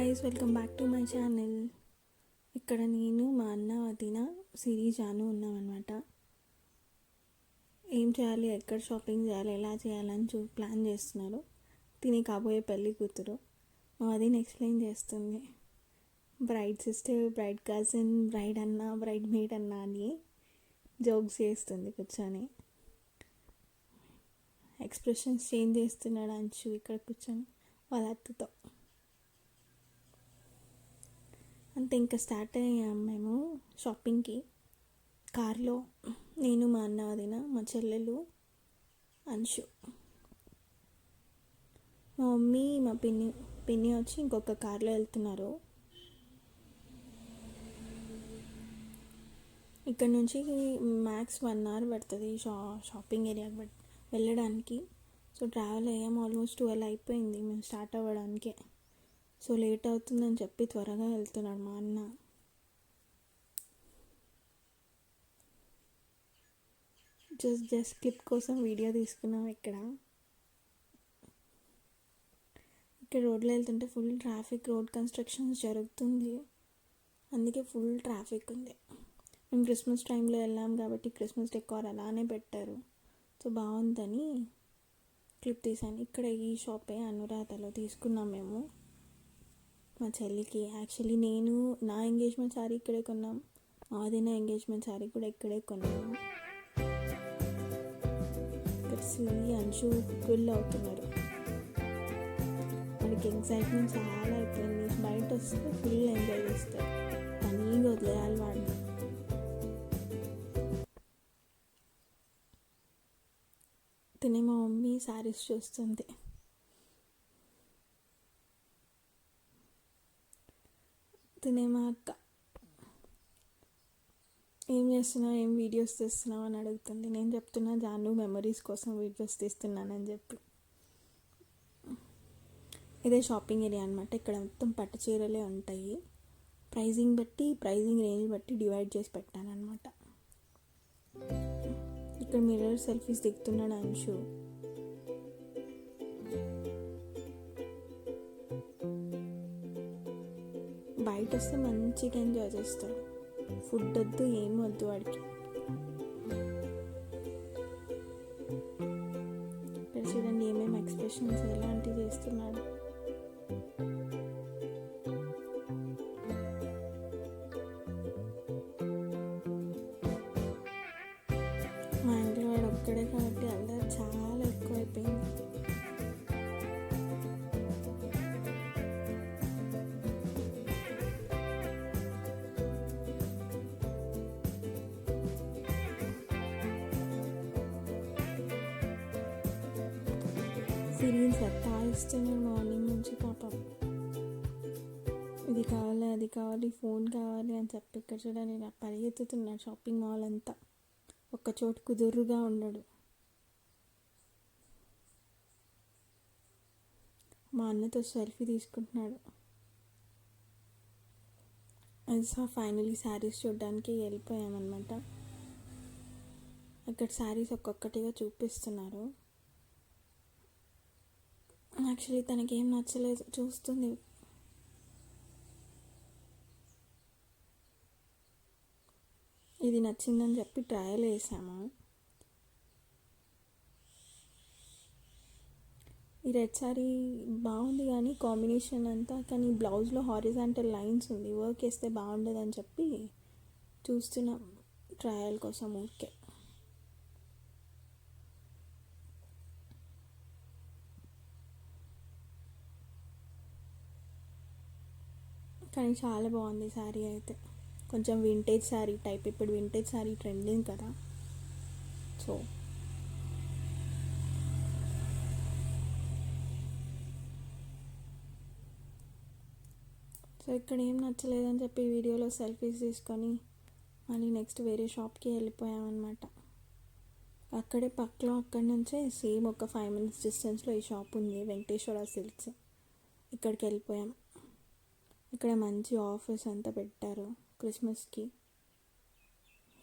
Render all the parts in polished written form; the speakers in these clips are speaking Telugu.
Guys, welcome back to my channel. ఇక్కడ నేను మా అన్న వదిన సిరి జాను ఉన్నామన్నమాట. ఏం చేయాలి, ఎక్కడ షాపింగ్ చేయాలి, ఎలా చేయాలని ప్లాన్ చేస్తున్నారు. తిని కాబోయే పెళ్ళి కూతురు మా వదిన ఎక్స్ప్లెయిన్ చేస్తుంది. Braid sister, braid cousin, braid అన్న, బ్రైడ్ మేడ్ అన్న అని జోక్స్ చేస్తుంది కూర్చొని. ఎక్స్ప్రెషన్స్ చేంజ్ చేస్తున్నాడు అంచు ఇక్కడ కూర్చొని వాళ్ళ అత్తతో. అంతే, ఇంకా స్టార్ట్ అయ్యాం మేము షాపింగ్కి. కార్లో నేను, మా అన్న వదిన, మా చెల్లెలు అంశు, మా మమ్మీ, మా పిన్ని వచ్చి ఇంకొక కార్లో వెళ్తున్నారు. ఇక్కడ నుంచి మ్యాక్స్ 1 hour పడుతుంది షాపింగ్ ఏరియాకి వెళ్ళడానికి. సో ట్రావెల్ అయ్యాం, ఆల్మోస్ట్ 12 అయిపోయింది మేము స్టార్ట్ అవ్వడానికే. సో లేట్ అవుతుందని చెప్పి త్వరగా వెళ్తున్నాడు మా అన్న. జస్ట్ క్లిప్ కోసం వీడియో తీసుకున్నాం. ఇక్కడ రోడ్లో వెళ్తుంటే ఫుల్ ట్రాఫిక్, రోడ్ కన్స్ట్రక్షన్స్ జరుగుతుంది, అందుకే ఫుల్ ట్రాఫిక్ ఉంది. మేము క్రిస్మస్ టైంలో వెళ్ళాం కాబట్టి క్రిస్మస్ డెకార్ అలానే పెట్టారు. సో బాగుందని క్లిప్ తీసాను. ఇక్కడ ఈ షాపే అనురాధలో తీసుకున్నాం మేము మా చెల్లికి. యాక్చువల్లీ నేను నా ఎంగేజ్మెంట్ శారీ ఇక్కడే కొన్నాం, మా వదిన ఎంగేజ్మెంట్ శారీ కూడా ఇక్కడే కొన్నాము. ఇక్కడ సిరి అంశు ఫుల్ అవుతున్నారు, వాళ్ళకి ఎగ్జైట్మెంట్ చాలా అయిపోయింది. బయట వస్తే ఫుల్ ఎంజాయ్ చేస్తారు, ఫన్నీగా వదిలేయాలి వాడిని. తినే మా మమ్మీ శారీస్ చూస్తుంది. తినే మా అక్క ఏం చేస్తున్నావు, ఏం వీడియోస్ తీస్తున్నావు అని అడుగుతుంది. నేను చెప్తున్నా జాను మెమరీస్ కోసం వీడియోస్ తీస్తున్నానని చెప్పి. ఇదే షాపింగ్ ఏరియా అనమాట. ఇక్కడ మొత్తం పట్టు చీరలే ఉంటాయి. ప్రైజింగ్ రేంజ్ బట్టి డివైడ్ చేసి పెట్టాను అనమాట. ఇక్కడ మిర్రర్ సెల్ఫీస్ దిగుతున్నాడు అంశు. బయట వస్తే మంచిగా ఎంజాయ్ చేస్తాడు. ఫుడ్ వద్దు, ఏం వద్దు వాడికి. ఇక్కడ చూడండి ఏమేమి ఎక్స్ప్రెషన్స్ ఎలాంటివి చేస్తున్నాడు. మా ఇంట్లో వాడు ఒక్కడే కాబట్టి అల్లరి చాలా ఎక్కువైపోయింది. సిరీస్ సతాయిస్తున్నాడు మార్నింగ్ నుంచి పాపం. ఇది కావాలి, అది కావాలి, ఫోన్ కావాలి అని చెప్పి ఇక్కడ చూడండి ఇలా పరిగెత్తుతున్నాడు షాపింగ్ మాల్ అంతా. ఒక్కచోటు కుదురుగా ఉండడు. మా అన్నతో సెల్ఫీ తీసుకుంటున్నాడు. అది ఫైనలీ శారీస్ చూడడానికి వెళ్ళిపోయామన్నమాట. అక్కడ శారీస్ ఒక్కొక్కటిగా చూపిస్తున్నారు. యాక్చువల్లీ తనకేం నచ్చలేదు, చూస్తుంది. ఇది నచ్చిందని చెప్పి ట్రయల్ వేసాము. ఈ రెడ్ శారీ బాగుంది కానీ కాంబినేషన్ అంతా, కానీ బ్లౌజ్లో హారిజాంటల్ లైన్స్ ఉంది, వర్క్ వేస్తే బాగుండదని చెప్పి చూస్తున్నాం ట్రయల్ కోసం ఊరికే. కానీ చాలా బాగుంది శారీ అయితే. కొంచెం వింటేజ్ శారీ టైప్. ఇప్పుడు వింటేజ్ శారీ ట్రెండింగ్ కదా. సో ఇక్కడ ఏం నచ్చలేదని చెప్పి వీడియోలో సెల్ఫీస్ తీసుకొని మళ్ళీ నెక్స్ట్ వేరే షాప్కి వెళ్ళిపోయామన్నమాట. అక్కడే పక్కలో అక్కడి నుంచే సేమ్ ఒక 5 minutes డిస్టెన్స్లో ఈ షాప్ ఉంది, వెంకటేశ్వర సిల్క్స్. ఇక్కడికి వెళ్ళిపోయాం. ఇక్కడ మంచి ఆఫర్స్ అంతా పెట్టారు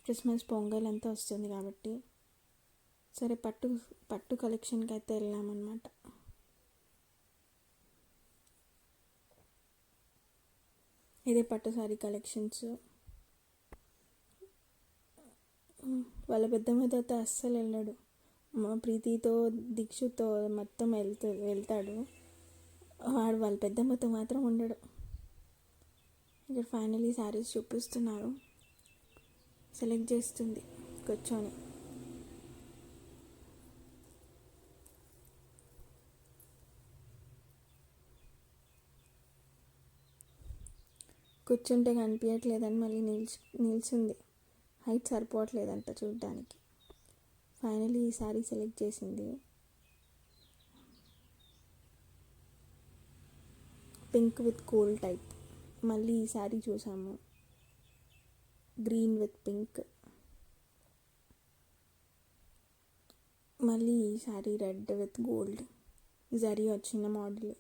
క్రిస్మస్ పొంగల్ అంతా వస్తుంది కాబట్టి. సరే పట్టు కలెక్షన్కి అయితే వెళ్ళామన్నమాట. ఇదే పట్టు సారీ కలెక్షన్స్. వాళ్ళ పెద్దమ్మతో అయితే అస్సలు వెళ్ళాడు. మా ప్రీతితో దీక్షతో మొత్తం వెళ్తాడు. వాడు వాళ్ళ పెద్దమ్మతో మాత్రం ఉండడు. ఇక్కడ ఫైనలీ శారీస్ చూపిస్తున్నారు. సెలెక్ట్ చేస్తుంది కూర్చొని. కూర్చుంటే కనిపించట్లేదని మళ్ళీ నిల్చుంది. హైట్ సరిపోవట్లేదంట చూడడానికి. ఫైనలీ ఈ శారీ సెలెక్ట్ చేసింది. Pink with gold type. మళ్ళీ ఈ శారీ చూసాము, గ్రీన్ విత్ పింక్. మళ్ళీ ఈ sari red with gold zari వచ్చిన మోడల్.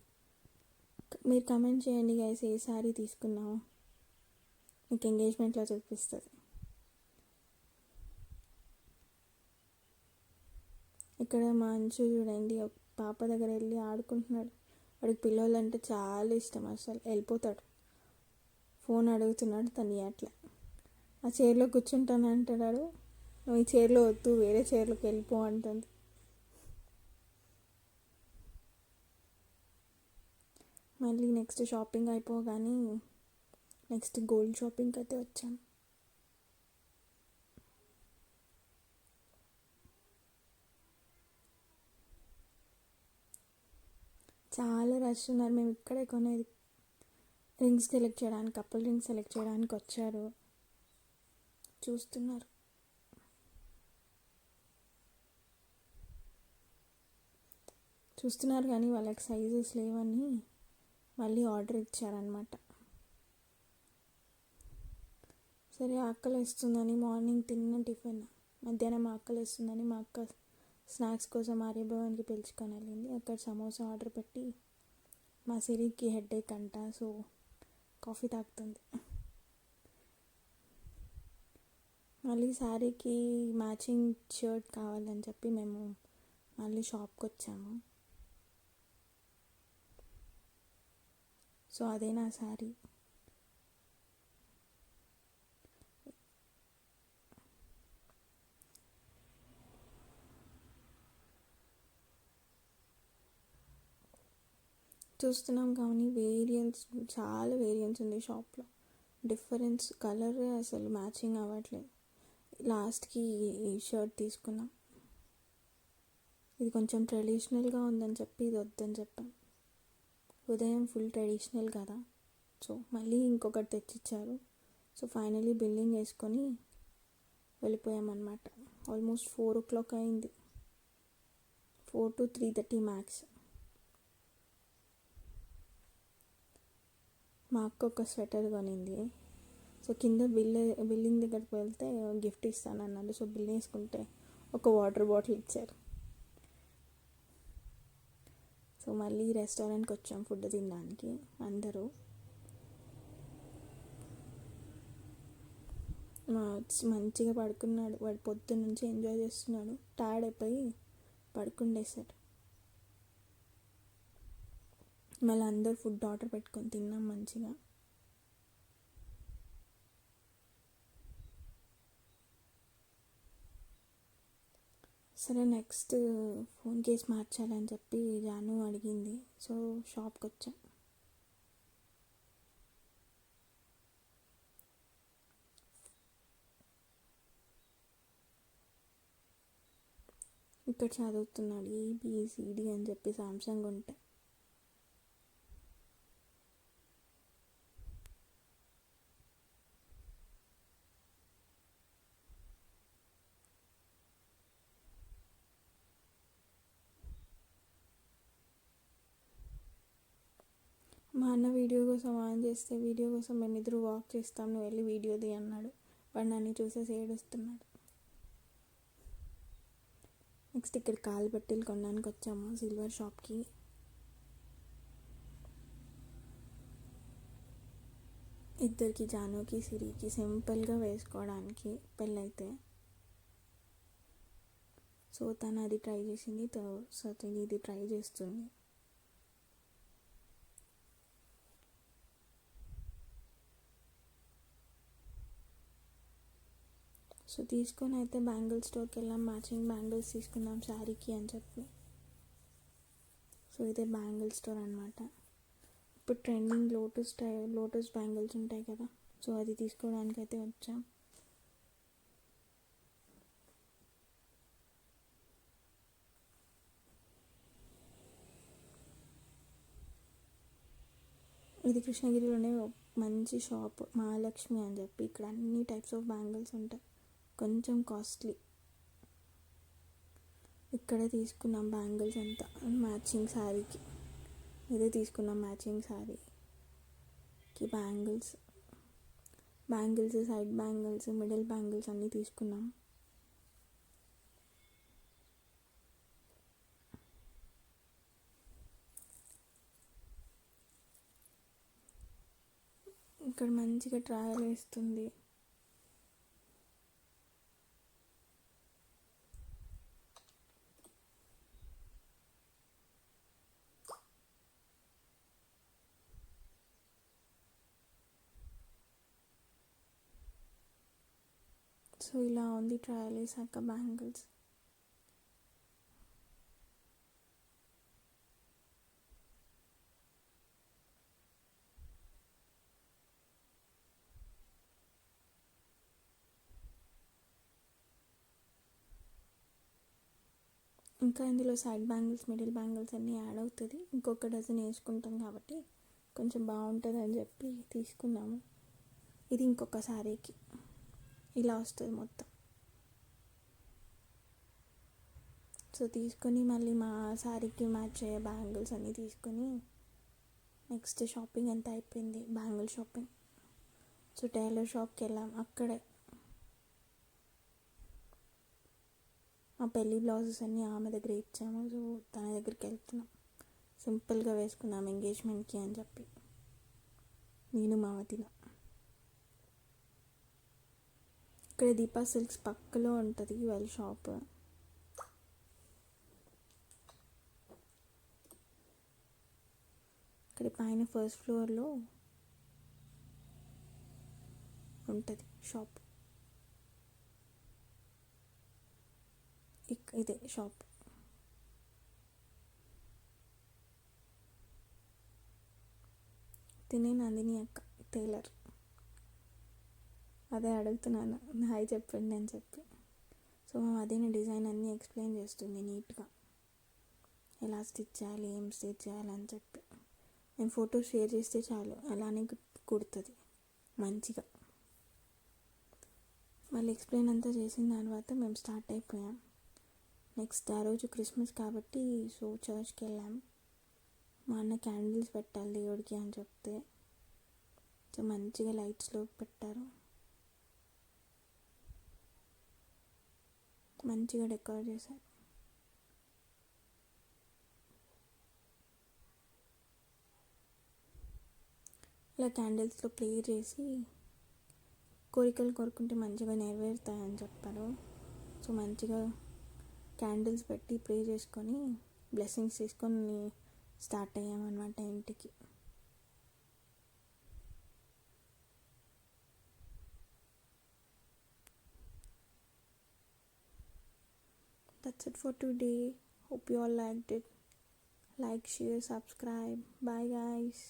మీరు కమెంట్ చేయండి గైస్, ఏ శారీ తీసుకున్నాము. మీకు ఎంగేజ్మెంట్లో చూపిస్తుంది. ఇక్కడ మా అంచు చూడండి, ఒక పాప దగ్గర వెళ్ళి ఆడుకుంటున్నాడు. వాడికి పిల్లలు అంటే చాలా ఇష్టం, అసలు వెళ్ళిపోతాడు. ఫోన్ అడుగుతున్నాడు, తను అట్లా ఆ చైర్లో కూర్చుంటాను అంటున్నాడు. నువ్వు ఈ చైర్లో వద్దు, వేరే చైర్లోకి వెళ్ళిపో అంటుంది. మళ్ళీ నెక్స్ట్ షాపింగ్ అయిపోగానే నెక్స్ట్ గోల్డ్ షాపింగ్కి అయితే వచ్చాం. చాలా రష్ ఉన్నారు. మేము ఇక్కడే కొనేది. రింగ్స్ సెలెక్ట్ చేయడానికి, కపుల్ రింగ్స్ సెలెక్ట్ చేయడానికి వచ్చారు, చూస్తున్నారు. కానీ వాళ్ళకి సైజెస్ లేవని మళ్ళీ ఆర్డర్ ఇచ్చారనమాట. సరే ఆకలి వేస్తుందని మార్నింగ్ తిన్న టిఫిన్, మధ్యాహ్నం ఆకలి వేస్తుందని మా అక్క స్నాక్స్ కోసం ఆర్యభవన్కి పిలుచుకొని వెళ్ళింది. అక్కడ సమోసా ఆర్డర్ పెట్టి, మా సిరికి హెడేక్ అంట, సో కాఫీ తాగుతుంది. మళ్ళీ శారీకి మ్యాచింగ్ షర్ట్ కావాలని చెప్పి మేము మళ్ళీ షాప్కి వచ్చాము. సో అదే నా శారీ. చూస్తున్నాం కానీ చాలా వేరియన్స్ ఉంది షాప్లో. డిఫరెన్స్ కలర్ అసలు మ్యాచింగ్ అవ్వట్లేదు. లాస్ట్కి ఈ షర్ట్ తీసుకున్నాం. ఇది కొంచెం ట్రెడిషనల్గా ఉందని చెప్పి ఇది వద్దని చెప్పాం. ఉదయం ఫుల్ ట్రెడిషనల్ కదా, సో మళ్ళీ ఇంకొకటి తెచ్చిచ్చారు. సో ఫైనలీ బిల్లింగ్ వేసుకొని వెళ్ళిపోయామన్నమాట. ఆల్మోస్ట్ 4 o'clock అయింది, 4 to 3:30 మ్యాక్స్. మా అక్క ఒక స్వెటర్ కొనింది. సో కింద బిల్లింగ్ దగ్గరికి వెళ్తే గిఫ్ట్ ఇస్తానన్నాడు. సో బిల్ వేసుకుంటే ఒక వాటర్ బాటిల్ ఇచ్చారు. సో మళ్ళీ రెస్టారెంట్కి వచ్చాం ఫుడ్ తినడానికి అందరూ. మంచిగా పడుకున్నాడు వాడు, పొద్దున్న నుంచి ఎంజాయ్ చేస్తున్నాడు. టైర్డ్ అయిపోయి పడుకుండేశాడు. మళ్ళీ అందరూ ఫుడ్ ఆర్డర్ పెట్టుకొని తిన్నాం మంచిగా. సరే నెక్స్ట్ ఫోన్ కేస్ మార్చాలని చెప్పి జాను అడిగింది. సో షాప్కి వచ్చాం. ఇక్కడ చదువుతున్నాడు ABCD అని చెప్పి సామ్సంగ్ ఉంటే. మా అన్న వీడియో కోసం ఆన్ చేస్తే, వీడియో కోసం మేమిద్దరు వాక్ చేస్తాం, నువ్వు వెళ్ళి వీడియోది అన్నాడు. వాడు నన్ను చూసేసి ఏడుస్తున్నాడు. నెక్స్ట్ ఇక్కడ కాలు బట్టలు కొనడానికి వచ్చాము సిల్వర్ షాప్కి. ఇద్దరికి, జానుకి సిరికి సింపుల్గా వేసుకోవడానికి పెళ్ళైతే. సో తను అది ట్రై చేసింది, సో ఇది ట్రై చేస్తుంది. సో తీసుకొని అయితే బ్యాంగిల్ స్టోర్కి వెళ్ళాం, మ్యాచింగ్ బ్యాంగిల్స్ తీసుకుందాం శారీకి అని చెప్పి. సో ఇదే బ్యాంగిల్ స్టోర్ అనమాట. ఇప్పుడు ట్రెండింగ్ లోటస్ బ్యాంగిల్స్ ఉంటాయి కదా, సో అది తీసుకోవడానికి అయితే వచ్చాం. ఇది కృష్ణగిరిలోనే మంచి షాప్, మహాలక్ష్మి అని చెప్పి. ఇక్కడ అన్ని టైప్స్ ఆఫ్ బ్యాంగిల్స్ ఉంటాయి, కొంచెం కాస్ట్లీ. ఇక్కడే తీసుకున్నాం బ్యాంగిల్స్ అంతా మ్యాచింగ్ శారీకి. ఇదే తీసుకున్నాం మ్యాచింగ్ శారీకి bangles, side bangles, middle bangles అన్నీ తీసుకున్నాం. ఇక్కడ మంచిగా ట్రయల్ వేస్తుంది. సో ఇలా ఉంది ట్రయల్ వేసాక బ్యాంగిల్స్. ఇంకా ఇందులో సైడ్ బ్యాంగిల్స్, మిడిల్ బ్యాంగిల్స్ అన్నీ యాడ్ అవుతుంది. ఇంకొక డజన్ వేసుకుంటాం కాబట్టి కొంచెం బాగుంటుంది అని చెప్పి తీసుకున్నాము. ఇది ఇంకొక శారీకి ఇలా వస్తుంది మొత్తం. సో తీసుకొని మళ్ళీ మా శారీకి మ్యాచ్ అయ్యే బ్యాంగిల్స్ అన్నీ తీసుకొని నెక్స్ట్ షాపింగ్ అంతా అయిపోయింది, బ్యాంగిల్ షాపింగ్. సో టైలర్ షాప్కి వెళ్ళాం. అక్కడే మా పెళ్ళి బ్లౌజెస్ అన్నీ ఆమె దగ్గర ఇచ్చాము. సో తన దగ్గరికి వెళ్తున్నాం, సింపుల్గా వేసుకున్నాం ఎంగేజ్మెంట్కి అని చెప్పి. నేను మా వదిన. ఇక్కడ దీపా సిల్క్స్ పక్కలో ఉంటుంది వాళ్ళ షాప్. ఇక్కడ పైన ఫస్ట్ ఫ్లోర్లో ఉంటుంది షాప్. ఇదే షాప్. తినే నందిని అక్క టైలర్. అదే అడుగుతున్నాను, హాయ్ చెప్పండి అని చెప్పి. సో అదే డిజైన్ అన్నీ ఎక్స్ప్లెయిన్ చేస్తుంది నీట్గా, ఎలా స్టిచ్ చేయాలి, ఏం స్టిచ్ చేయాలి అని చెప్పి. నేను ఫోటో షేర్ చేస్తే చాలు అలానే కుడుతుంది మంచిగా. మళ్ళీ ఎక్స్ప్లెయిన్ అంతా చేసిన తర్వాత మేము స్టార్ట్ అయిపోయాం. నెక్స్ట్ ఆ రోజు క్రిస్మస్ కాబట్టి సో చర్చ్కి వెళ్ళాం. మా అన్న క్యాండిల్స్ పెట్టాలి దేవుడికి అని చెప్తే సో మంచిగా లైట్స్లో పెట్టారు, మంచిగా డెకరేట్ చేశారు. ఇలా క్యాండిల్స్లో ప్రే చేసి కోరికలు కోరుకుంటే మంచిగా నెరవేరుతాయని చెప్పారు. సో మంచిగా క్యాండిల్స్ పెట్టి ప్రే చేసుకొని బ్లెస్సింగ్స్ తీసుకొని స్టార్ట్ అయ్యామన్నమాట ఇంటికి. That's it for today. Hope you all liked it. Like, share, subscribe. Bye guys.